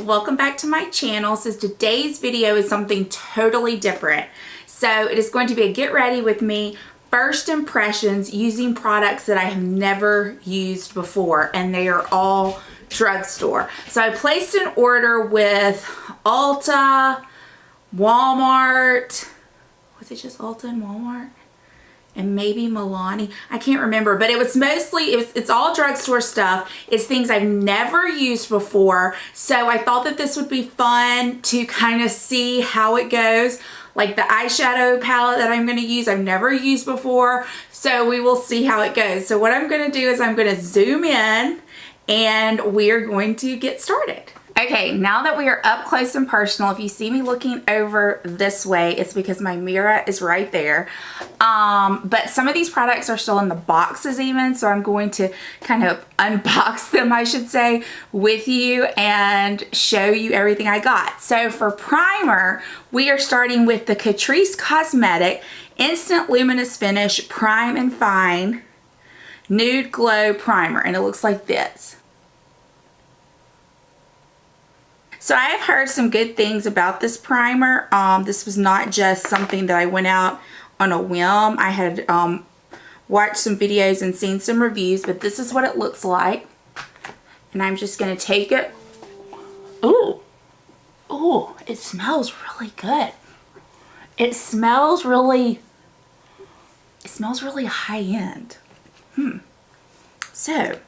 welcome back to my channel. So today's video is something totally different. So it is going to be a get ready with me first impressions using products that I have never used before, and they are all drugstore. So I placed an order with Ulta, Walmart, was it just Ulta and Walmart? And maybe Milani, I can't remember, but it was mostly, it's all drugstore stuff. It's things I've never used before. So I thought that this would be fun to kind of see how it goes. Like the eyeshadow palette that I'm gonna use, I've never used before. So we will see how it goes. So what I'm gonna do is I'm gonna zoom in and we're going to get started. Okay, now that we are up close and personal, if you see me looking over this way, it's because my mirror is right there. But some of these products are still in the boxes even, so I'm going to kind of unbox them, I should say, with you and show you everything I got. So for primer, we are starting with the Catrice Cosmetic Instant Luminous Finish Prime and Fine Nude Glow Primer, and it looks like this. So I have heard some good things about this primer. This was not just something that I went out on a whim. I had watched some videos and seen some reviews, but this is what it looks like. And I'm just going to take it. Ooh, ooh, it smells really good. It smells really high end. So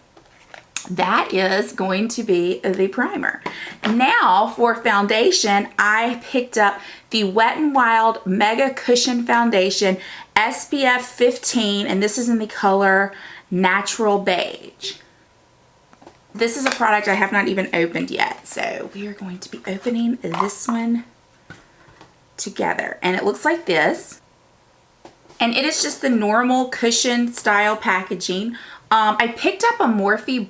that is going to be the primer. Now for foundation, I picked up the Wet n Wild Mega Cushion Foundation SPF 15, and this is in the color Natural Beige. This is a product I have not even opened yet, so we are going to be opening this one together. And it looks like this. And it is just the normal cushion style packaging. I picked up a Morphe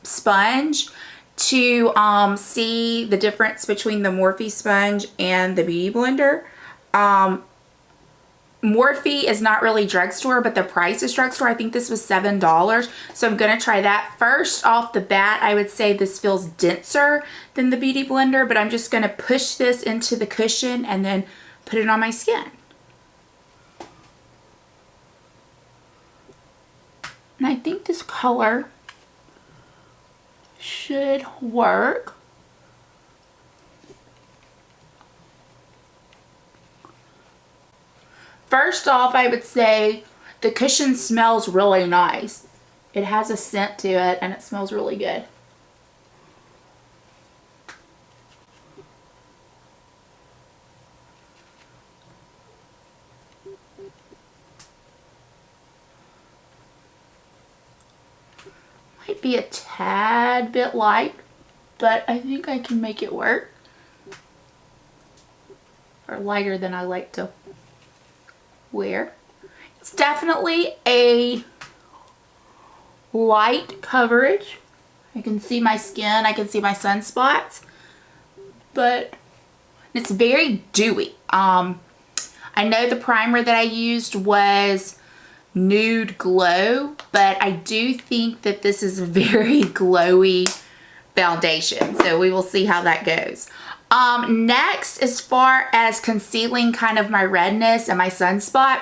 sponge to see the difference between the Morphe sponge and the Beauty Blender. Morphe is not really drugstore, but the price is drugstore. I think this was $7, so I'm going to try that. First off the bat, I would say this feels denser than the Beauty Blender, but I'm just going to push this into the cushion and then put it on my skin. And I think this color should work. First off, I would say the cushion smells really nice. It has a scent to it and it smells really good. Might be a tad bit light, but I think I can make it work. Or lighter than I like to wear. It's definitely a light coverage. I can see my skin, I can see my sunspots, but it's very dewy. I know the primer that I used was Nude Glow, but I do think that this is a very glowy foundation, so we will see how that goes. Next, as far as concealing kind of my redness and my sunspot,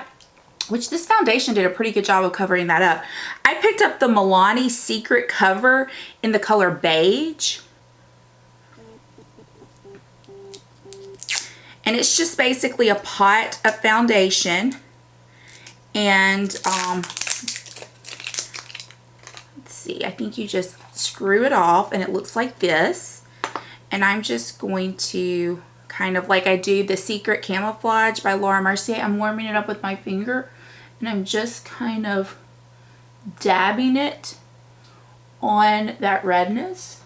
which this foundation did a pretty good job of covering that up, I picked up the Milani Secret Cover in the color Beige. And it's just basically a pot of foundation. And let's see, I think you just screw it off and it looks like this. And I'm just going to kind of, like I do the Secret Camouflage by Laura Mercier, I'm warming it up with my finger and I'm just kind of dabbing it on that redness,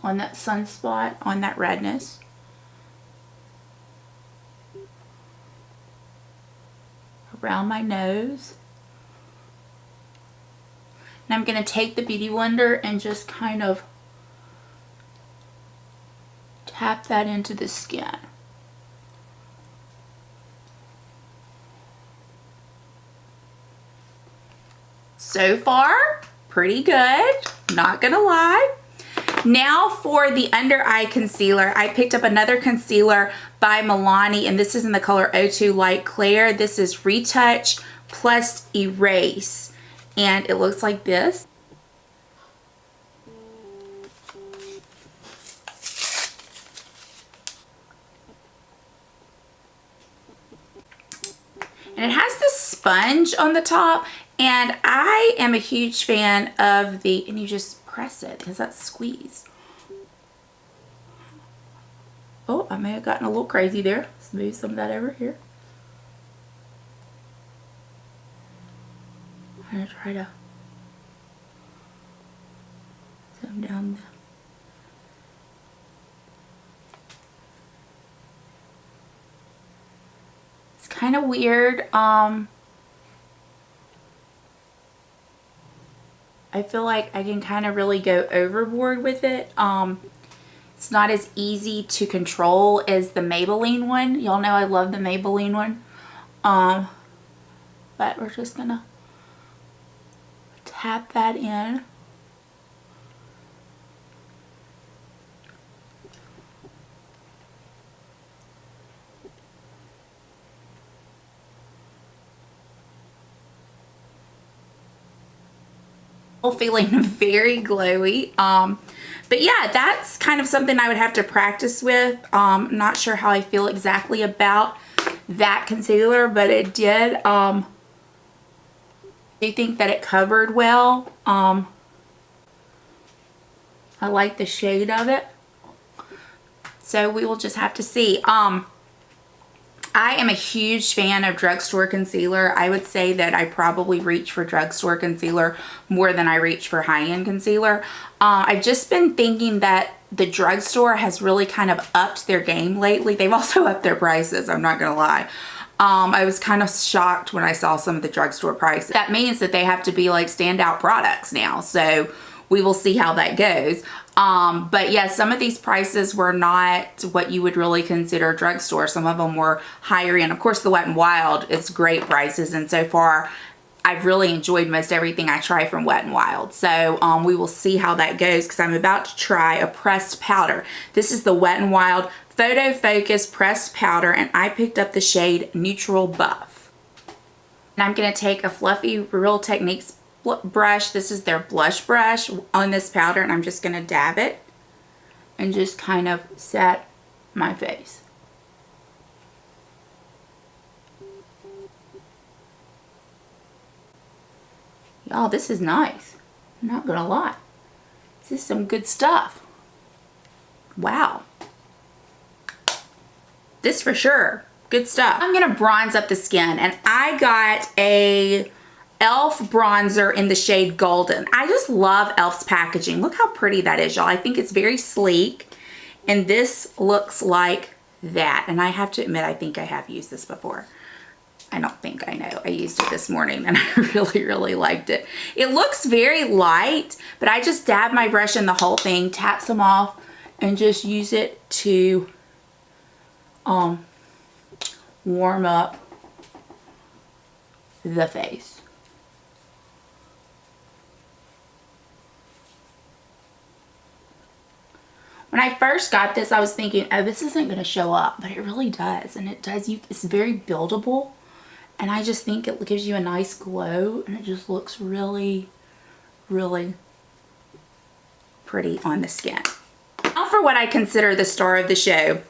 on that sunspot, on that redness. Around my nose. And I'm going to take the Beauty Blender and just kind of tap that into the skin. So far, pretty good. not gonna lie. Now for the under eye concealer, I picked up another concealer by Milani, and this is in the color 02 Light Clear. This is Retouch plus Erase, and it looks like this. And it has this sponge on the top, and I am a huge fan of the, and you just press it because that's squeeze. Oh, I may have gotten a little crazy there. Let's move some of that over here. I'm gonna try to zoom down. It's kind of weird. I feel like I can kind of really go overboard with it. It's not as easy to control as the Maybelline one. Y'all know I love the Maybelline one. But we're just gonna tap that in. Feeling very glowy. But yeah, that's kind of something I would have to practice with. Not sure how I feel exactly about that concealer, but it did. I do think that it covered well. I like the shade of it. So we will just have to see. I am a huge fan of drugstore concealer. I would say that I probably reach for drugstore concealer more than I reach for high-end concealer. I've just been thinking that the drugstore has really kind of upped their game lately. They've also upped their prices, I'm not gonna lie. I was kind of shocked when I saw some of the drugstore prices. That means that they have to be like standout products now. So we will see how that goes. But yeah, some of these prices were not what you would really consider drugstore. Some of them were higher end. Of course, the Wet n Wild is great prices, and so far I've really enjoyed most everything I try from Wet n Wild. So we will see how that goes, because I'm about to try a pressed powder. This is the Wet n Wild Photo Focus Pressed Powder, and I picked up the shade Neutral Buff. And I'm going to take a fluffy Real Techniques brush. This is their blush brush on this powder, and I'm just going to dab it and just kind of set my face. Y'all, this is nice. I'm not gonna lie. This is some good stuff. Wow. This for sure. Good stuff. I'm gonna bronze up the skin, and I got a e.l.f. bronzer in the shade Golden. I just love e.l.f.'s packaging. Look how pretty that is, y'all. I think it's very sleek, and this looks like that. And I have to admit, I think I have used this before. I don't think I know. I used it this morning, and I really, really liked it. It looks very light, but I just dab my brush in the whole thing, tap some off, and just use it to warm up the face. When I first got this, I was thinking, oh, this isn't going to show up, but it really does, and it does. It's very buildable, and I just think it gives you a nice glow, and it just looks really, really pretty on the skin. Now for what I consider the star of the show,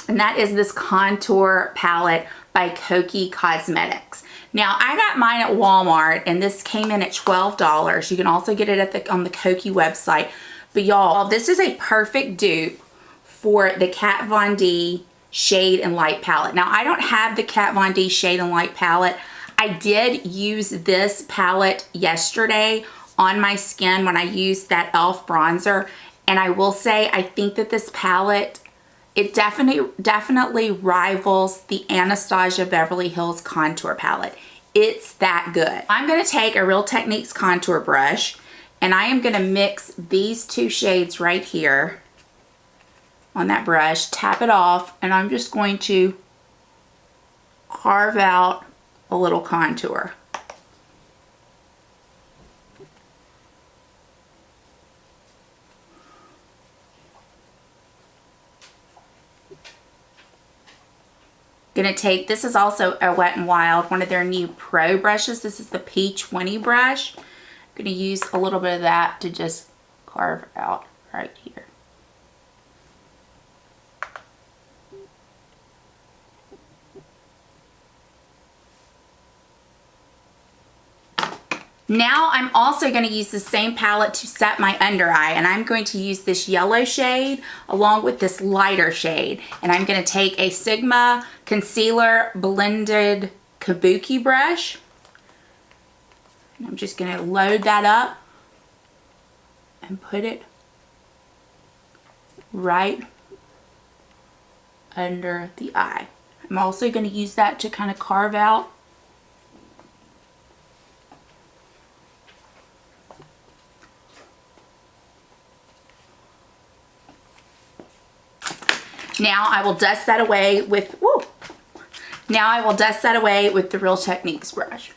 and that is this contour palette by Kokie Cosmetics. Now, I got mine at Walmart, and this came in at $12. You can also get it at on the Kokie website. But y'all, this is a perfect dupe for the Kat Von D Shade and Light palette. Now, I don't have the Kat Von D Shade and Light palette. I did use this palette yesterday on my skin when I used that e.l.f. bronzer. And I will say, I think that this palette, it definitely rivals the Anastasia Beverly Hills contour palette. It's that good. I'm going to take a Real Techniques contour brush, and I am going to mix these two shades right here on that brush, tap it off, and I'm just going to carve out a little contour. gonna take, this is also a Wet n Wild, one of their new pro brushes. This is the P20 brush. I'm gonna use a little bit of that to just carve out right here. Now I'm also going to use the same palette to set my under eye, and I'm going to use this yellow shade along with this lighter shade, and I'm going to take a Sigma concealer blended kabuki brush, and I'm just going to load that up and put it right under the eye. I'm also going to use that to kind of carve out Now I will dust that away with, Now I will dust that away with the Real Techniques brush.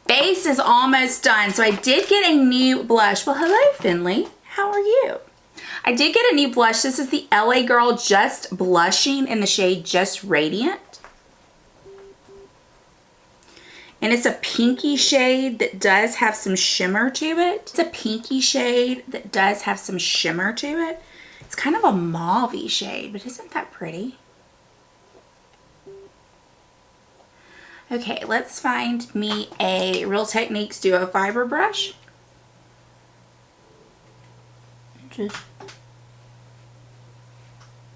Base is almost done. So I did get a new blush. Well, hello, Finley. How are you? I did get a new blush. This is the LA Girl Just Blushing in the shade Just Radiant. And it's a pinky shade that does have some shimmer to it. It's a pinky shade that does have some shimmer to it. It's kind of a mauve-y shade, but isn't that pretty? Okay, let's find me a Real Techniques Duo Fiber brush.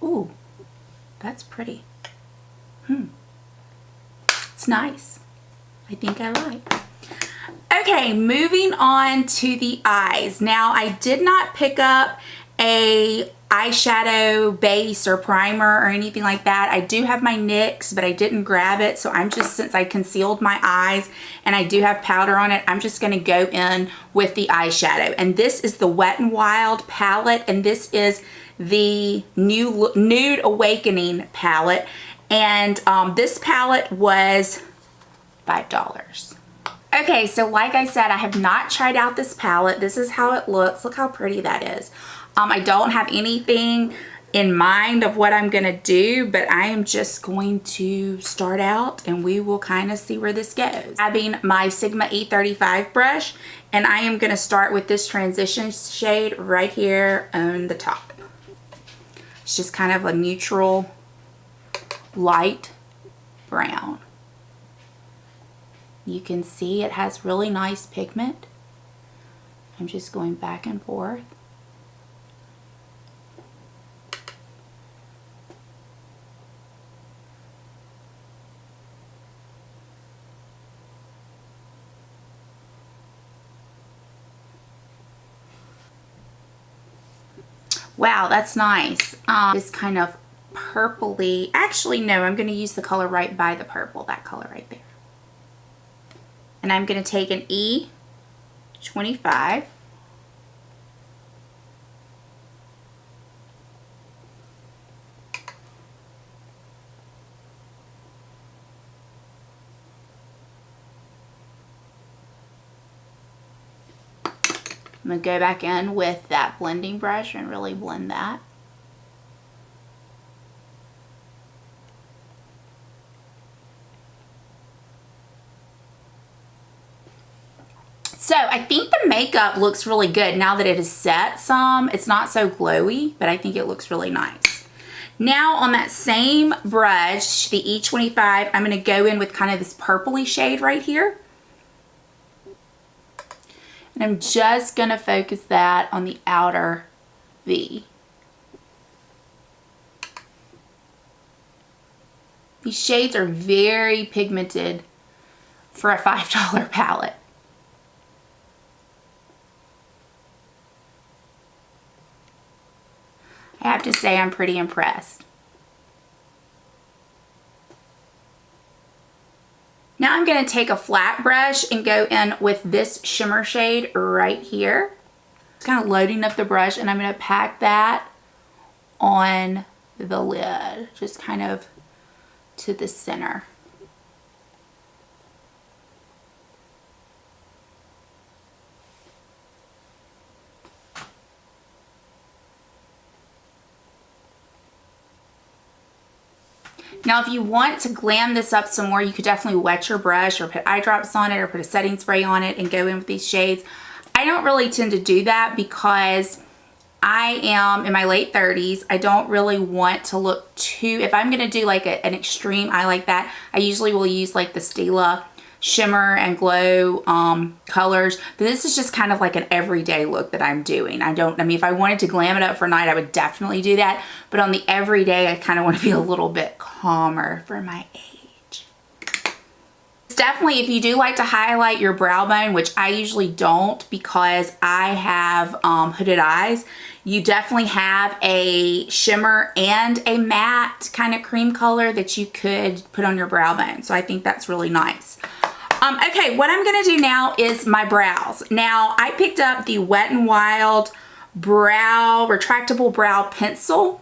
Ooh, that's pretty. It's nice. I think I like. Okay, moving on to the eyes. Now, I did not pick up a eyeshadow base or primer or anything like that. I do have my NYX, but I didn't grab it. So I'm just, since I concealed my eyes and I do have powder on it, I'm just going to go in with the eyeshadow. And this is the Wet n Wild palette, and this is the new Nude Awakening palette. And this palette was $5. Okay, so like I said, I have not tried out this palette. This is how it looks. Look how pretty that is. I don't have anything in mind of what I'm gonna do, but I am just going to start out and we will kind of see where this goes. Grabbing my Sigma E35 brush, and I am gonna start with this transition shade right here on the top. It's just kind of a neutral light brown. You can see it has really nice pigment. I'm just going back and forth. Wow, that's nice. This kind of purpley, actually no, I'm going to use the color right by the purple, that color right there. And I'm going to take an E25. I'm going to go back in with that blending brush and really blend that. So I think the makeup looks really good now that it is set some. It's not so glowy, but I think it looks really nice. Now on that same brush, the E25, I'm going to go in with kind of this purpley shade right here. And I'm just going to focus that on the outer V. These shades are very pigmented for a $5 palette. I have to say I'm pretty impressed. Now I'm going to take a flat brush and go in with this shimmer shade right here. Just kind of loading up the brush, and I'm going to pack that on the lid, just kind of to the center. Now, if you want to glam this up some more, you could definitely wet your brush or put eye drops on it or put a setting spray on it and go in with these shades. I don't really tend to do that because I am in my late 30s. I don't really want to look too, if I'm going to do like an extreme eye like that, I usually will use like the Stila Shimmer and Glow colors. But this is just kind of like an everyday look that I'm doing. I mean, if I wanted to glam it up for night, I would definitely do that. But on the everyday, I kind of want to be a little bit calmer for my age. Definitely, if you do like to highlight your brow bone, which I usually don't because I have hooded eyes, you definitely have a shimmer and a matte kind of cream color that you could put on your brow bone. So I think that's really nice. Okay, what I'm going to do now is my brows. Now, I picked up the Wet n Wild retractable brow pencil.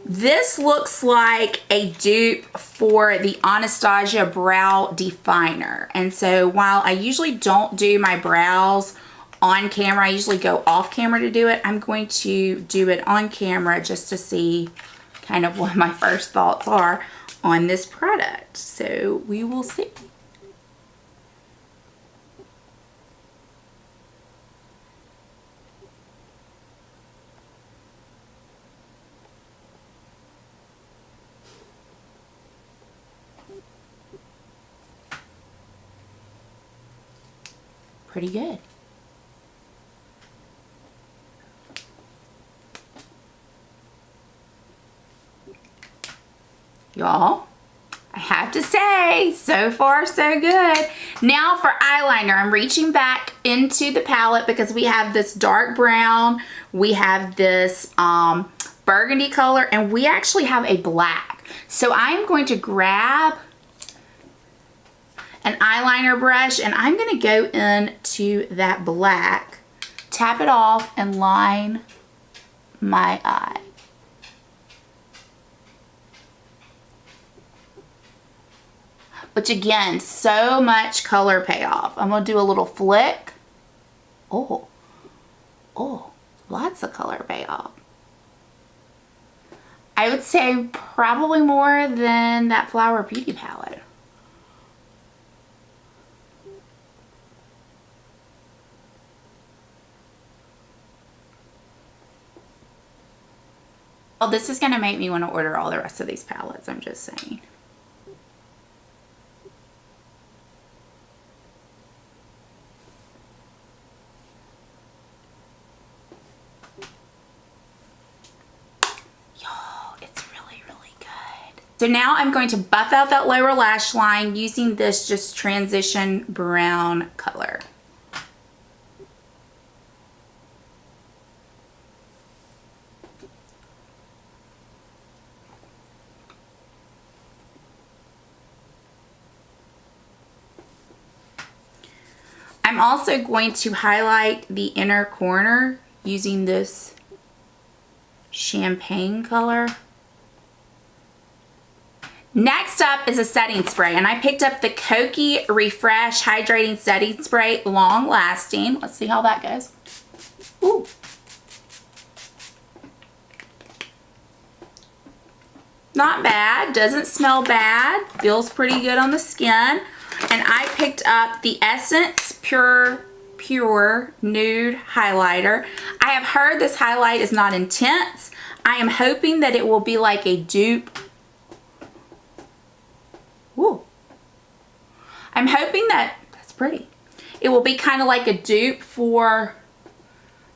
This looks like a dupe for the Anastasia Brow Definer. And so while I usually don't do my brows on camera, I usually go off camera to do it, I'm going to do it on camera just to see kind of what my first thoughts are on this product. So we will see. Pretty good. Y'all, I have to say, so far so good. Now for eyeliner, I'm reaching back into the palette because we have this dark brown, we have this burgundy color, and we actually have a black. So I'm going to grab an eyeliner brush and I'm going to go into that black, tap it off, and line my eye. Which again, so much color payoff. I'm going to do a little flick. Oh, lots of color payoff. I would say probably more than that Flower Beauty palette. Well, this is going to make me want to order all the rest of these palettes, I'm just saying. So now I'm going to buff out that lower lash line using this just transition brown color. I'm also going to highlight the inner corner using this champagne color. Next up is a setting spray, and I picked up the Kokie Refresh Hydrating Setting Spray, long lasting. Let's see how that goes. Ooh. Not bad, doesn't smell bad, feels pretty good on the skin. And I picked up the Essence Pure Nude Highlighter. I have heard this highlight is not intense. I am hoping that it will be like a dupe. Ooh. I'm hoping that's pretty. It will be kind of like a dupe for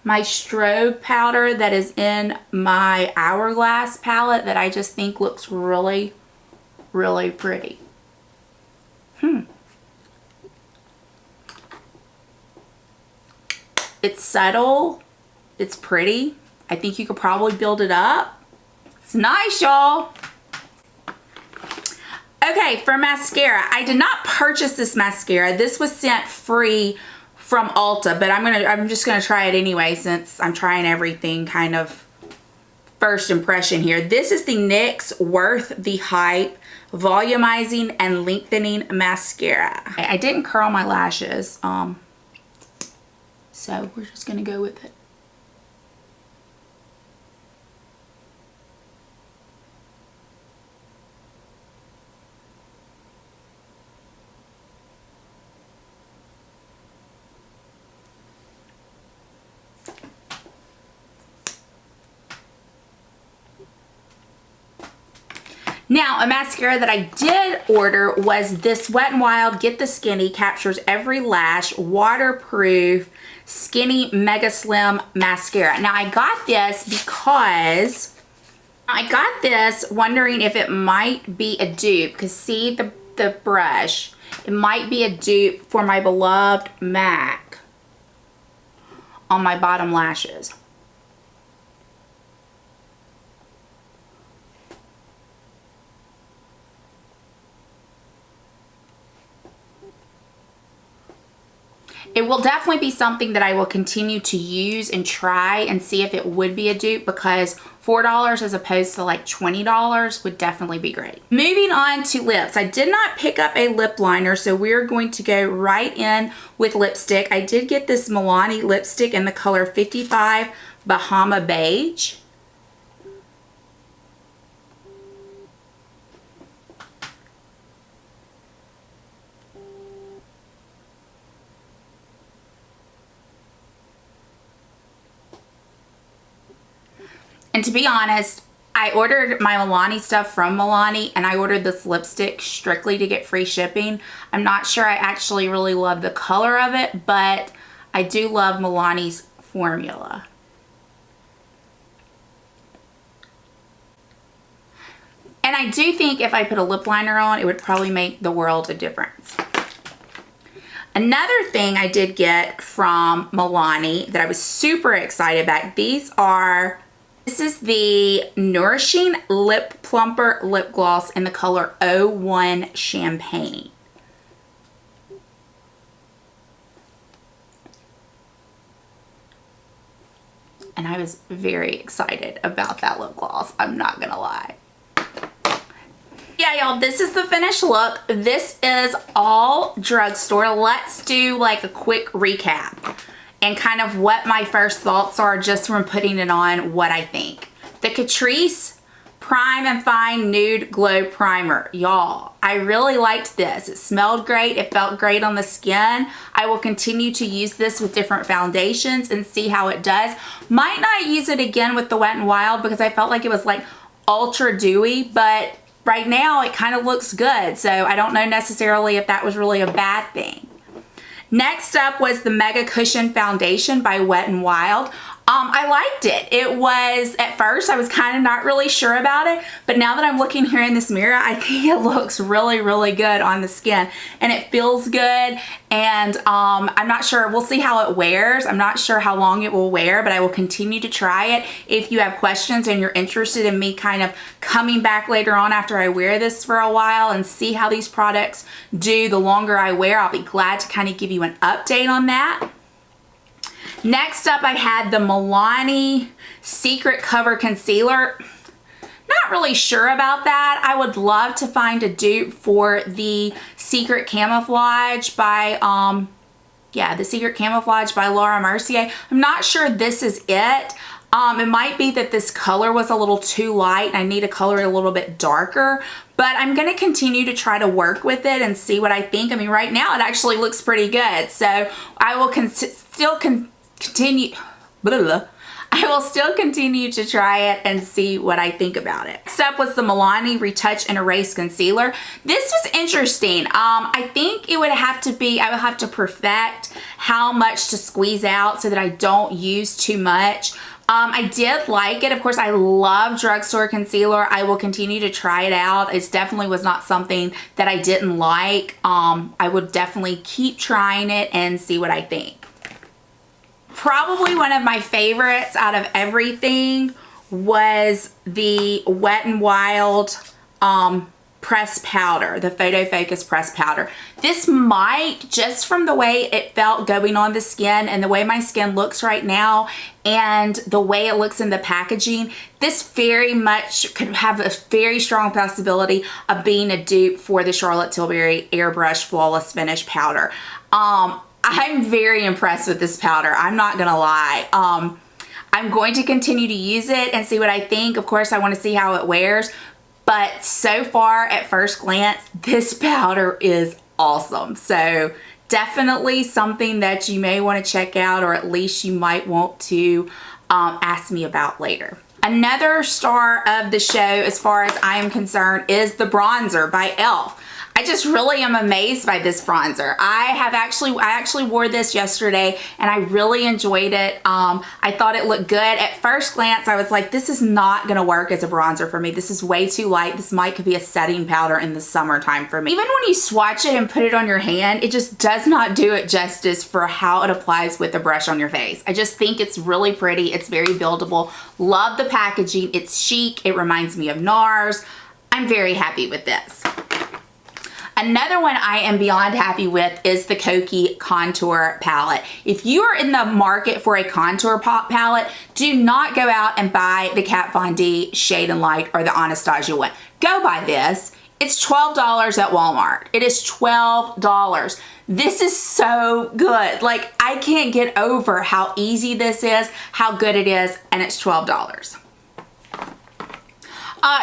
my strobe powder that is in my Hourglass palette that I just think looks really, really pretty. It's subtle. It's pretty. I think you could probably build it up. It's nice, y'all. Okay, for mascara, I did not purchase this mascara. This was sent free from Ulta, but I'm just gonna try it anyway since I'm trying everything kind of first impression here. This is the NYX Worth the Hype Volumizing and Lengthening Mascara. I didn't curl my lashes, so we're just gonna go with it. Now, a mascara that I did order was this Wet n Wild Get the Skinny Captures Every Lash Waterproof Skinny Mega Slim Mascara. Now, I got this because I got this wondering if it might be a dupe, because see the brush, it might be a dupe for my beloved MAC on my bottom lashes. It will definitely be something that I will continue to use and try and see if it would be a dupe, because $4 as opposed to like $20 would definitely be great. Moving on to lips. I did not pick up a lip liner, so we're going to go right in with lipstick. I did get this Milani lipstick in the color 55 Bahama Beige. And to be honest, I ordered my Milani stuff from Milani, and I ordered this lipstick strictly to get free shipping. I'm not sure I actually really love the color of it, but I do love Milani's formula. And I do think if I put a lip liner on, it would probably make the world a difference. Another thing I did get from Milani that I was super excited about, this is the Nourishing Lip Plumper Lip Gloss in the color 01 Champagne. And I was very excited about that lip gloss, I'm not gonna lie. Yeah, y'all, this is the finished look. This is all drugstore. Let's do like a quick recap and kind of what my first thoughts are just from putting it on, what I think. The Catrice Prime and Fine Nude Glow Primer. Y'all, I really liked this. It smelled great. It felt great on the skin. I will continue to use this with different foundations and see how it does. Might not use it again with the Wet n Wild because I felt like it was like ultra dewy, but right now it kind of looks good. So I don't know necessarily if that was really a bad thing. Next up was the Mega Cushion Foundation by Wet n Wild. I liked it. It was, at first, I was kind of not really sure about it, but now that I'm looking here in this mirror, I think it looks really, really good on the skin, and it feels good, and I'm not sure. We'll see how it wears. I'm not sure how long it will wear, but I will continue to try it. If you have questions and you're interested in me kind of coming back later on after I wear this for a while and see how these products do the longer I wear, I'll be glad to kind of give you an update on that. Next up, I had the Milani Secret Cover Concealer. Not really sure about that. I would love to find a dupe for the Secret Camouflage by, the Secret Camouflage by Laura Mercier. I'm not sure this is it. It might be that this color was a little too light and I need a color a little bit darker, but I'm going to continue to try to work with it and see what I think. I mean, right now it actually looks pretty good, so I will still continue to try it and see what I think about it. Next up was the Milani Retouch and Erase Concealer. This was interesting. I think it would have to be, I would have to perfect how much to squeeze out so that I don't use too much. I did like it. Of course, I love drugstore concealer. I will continue to try it out. It definitely was not something that I didn't like. I would definitely keep trying it and see what I think. Probably one of my favorites out of everything was the Wet n Wild press powder, the Photo Focus press powder. This might, just from the way it felt going on the skin and the way my skin looks right now and the way it looks in the packaging, this very much could have a very strong possibility of being a dupe for the Charlotte Tilbury Airbrush Flawless Finish powder. I'm very impressed with this powder. I'm not gonna lie. I'm going to continue to use it and see what I think. Of course, I want to see how it wears. But so far, at first glance, this powder is awesome. So definitely something that you may want to check out, or at least you might want to ask me about later. Another star of the show, as far as I am concerned, is the bronzer by e.l.f. I just really am amazed by this bronzer. I actually wore this yesterday and I really enjoyed it. I thought it looked good. At first glance, I was like, this is not gonna work as a bronzer for me. This is way too light. This could be a setting powder in the summertime for me. Even when you swatch it and put it on your hand, it just does not do it justice for how it applies with a brush on your face. I just think it's really pretty. It's very buildable. Love the packaging. It's chic. It reminds me of NARS. I'm very happy with this. Another one I am beyond happy with is the Kokie Contour Palette. If you are in the market for a contour palette, do not go out and buy the Kat Von D Shade and Light or the Anastasia one. Go buy this. It's $12 at Walmart. It is $12. This is so good. Like, I can't get over how easy this is, how good it is, and it's $12.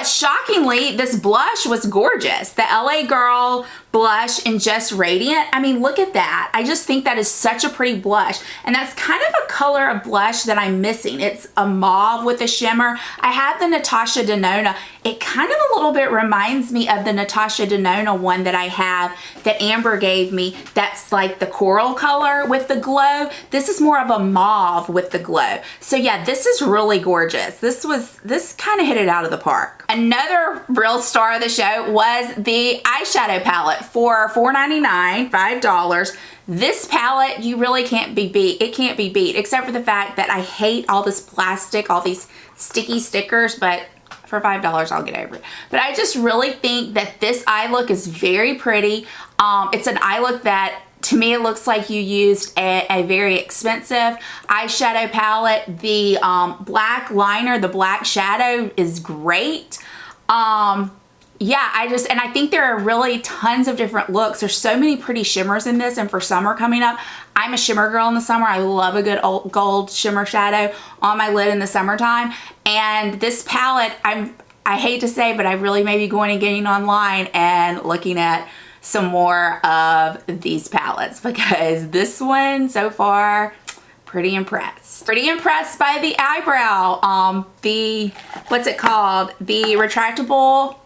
Shockingly, this blush was gorgeous. The LA Girl blush in Just Radiant. I mean, look at that. I just think that is such a pretty blush. And that's kind of a color of blush that I'm missing. It's a mauve with a shimmer. I have the Natasha Denona. It kind of a little bit reminds me of the Natasha Denona one that I have that Amber gave me. That's like the coral color with the glow. This is more of a mauve with the glow. So yeah, this is really gorgeous. This kind of hit it out of the park. Another real star of the show was the eyeshadow palette for $4.99, $5. This palette, you really can't be beat. It can't be beat, except for the fact that I hate all this plastic, all these sticky stickers, but for $5, I'll get over it. But I just really think that this eye look is very pretty. It's an eye look that, to me, it looks like you used a very expensive eyeshadow palette. The black liner, the black shadow is great. Yeah, I think there are really tons of different looks. There's so many pretty shimmers in this, and for summer coming up, I'm a shimmer girl in the summer. I love a good old gold shimmer shadow on my lid in the summertime. And this palette, I hate to say, but I really may be going and getting online and looking at some more of these palettes, because this one so far, pretty impressed. Pretty impressed by the eyebrow. What's it called? The retractable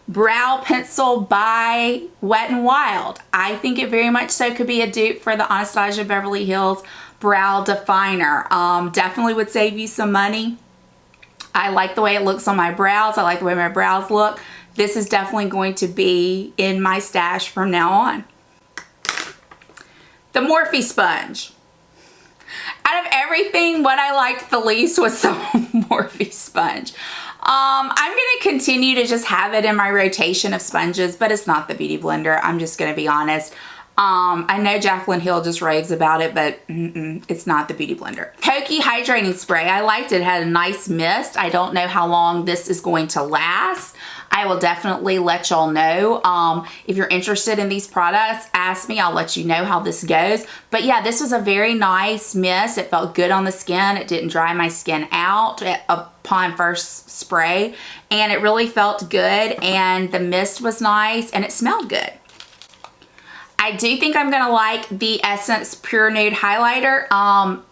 brow pencil by Wet n Wild. I think it very much so could be a dupe for the Anastasia Beverly Hills brow definer. Definitely would save you some money. I like the way it looks on my brows. I like the way my brows look. This is definitely going to be in my stash from now on. The Morphe sponge. Out of everything, what I liked the least was the Morphe sponge. I'm going to continue to just have it in my rotation of sponges, but it's not the Beauty Blender. I'm just going to be honest. I know Jaclyn Hill just raves about it, but it's not the Beauty Blender. Kokie Hydrating Spray. I liked it. It had a nice mist. I don't know how long this is going to last. I will definitely let y'all know. If you're interested in these products, ask me. I'll let you know how this goes. But yeah, this was a very nice mist. It felt good on the skin. It didn't dry my skin out upon first spray. And it really felt good. And the mist was nice. And it smelled good. I do think I'm gonna like the Essence Pure Nude Highlighter.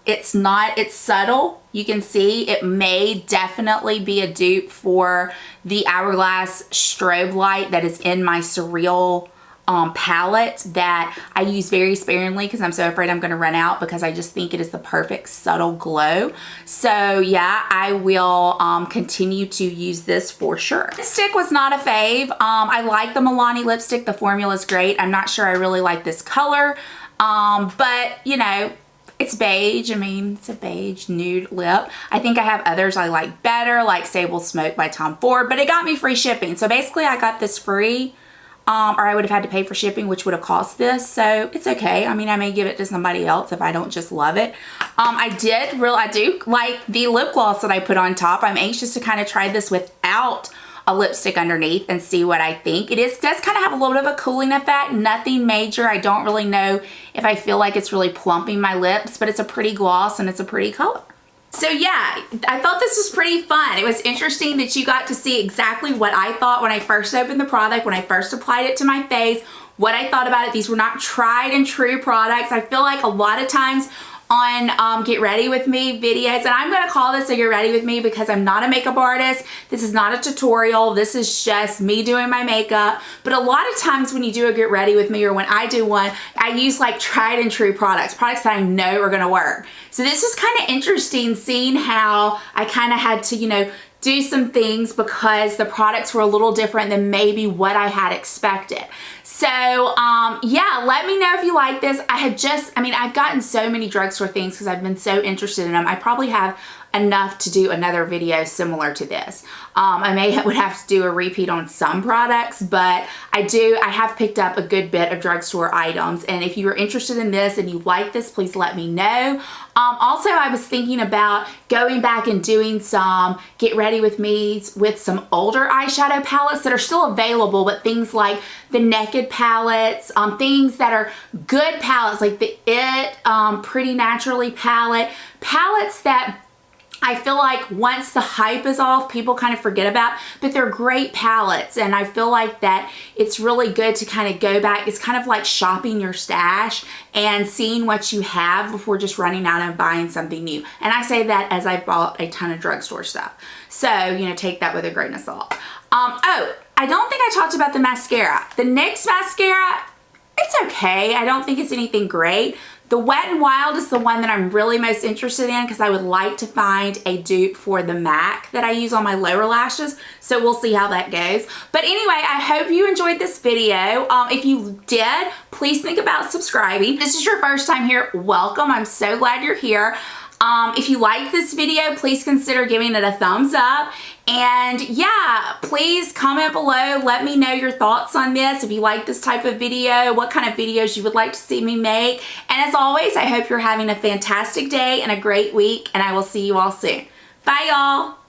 It's subtle. You can see it may definitely be a dupe for the Hourglass Strobe Light that is in my Surreal palette that I use very sparingly because I'm so afraid I'm gonna run out, because I just think it is the perfect subtle glow. So yeah, I will continue to use this for sure. Lipstick was not a fave. I like the Milani lipstick. The formula is great. I'm not sure I really like this color, but you know, it's beige. I mean, it's a beige nude lip. I think I have others I like better, like Sable Smoke by Tom Ford, but it got me free shipping. So basically I got this free. Or I would have had to pay for shipping, which would have cost this, so it's okay. I mean, I may give it to somebody else if I don't just love it. I do like the lip gloss that I put on top. I'm anxious to kind of try this without a lipstick underneath and see what I think. It does kind of have a little bit of a cooling effect, nothing major. I don't really know if I feel like it's really plumping my lips, but it's a pretty gloss and it's a pretty color. So yeah, I thought this was pretty fun. It was interesting that you got to see exactly what I thought when I first opened the product, when I first applied it to my face, what I thought about it. These were not tried and true products. I feel like a lot of times on Get Ready With Me videos. And I'm going to call this a Get Ready With Me because I'm not a makeup artist. This is not a tutorial. This is just me doing my makeup. But a lot of times when you do a Get Ready With Me, or when I do one, I use like tried and true products that I know are going to work. So this is kind of interesting, seeing how I kind of had to, you know, do some things because the products were a little different than maybe what I had expected. So yeah, let me know if you like this. I've gotten so many drugstore things because I've been so interested in them. I probably have enough to do another video similar to this. I would have to do a repeat on some products, but I have picked up a good bit of drugstore items. And if you are interested in this and you like this, please let me know. Also, I was thinking about going back and doing some Get Ready With Me with some older eyeshadow palettes that are still available, but things like the Naked palettes, things that are good palettes like the Pretty Naturally palettes that I feel like once the hype is off, people kind of forget about, but they're great palettes. And I feel like that it's really good to kind of go back. It's kind of like shopping your stash and seeing what you have before just running out and buying something new. And I say that as I've bought a ton of drugstore stuff. So, you know, take that with a grain of salt. Oh, I don't think I talked about the mascara. The NYX mascara, it's okay. I don't think it's anything great. The Wet n Wild is the one that I'm really most interested in because I would like to find a dupe for the MAC that I use on my lower lashes. So we'll see how that goes. But anyway, I hope you enjoyed this video. If you did, please think about subscribing. If this is your first time here, welcome. I'm so glad you're here. If you like this video, please consider giving it a thumbs up. And yeah, please comment below. Let me know your thoughts on this. If you like this type of video, what kind of videos you would like to see me make. And as always, I hope you're having a fantastic day and a great week, and I will see you all soon. Bye, y'all.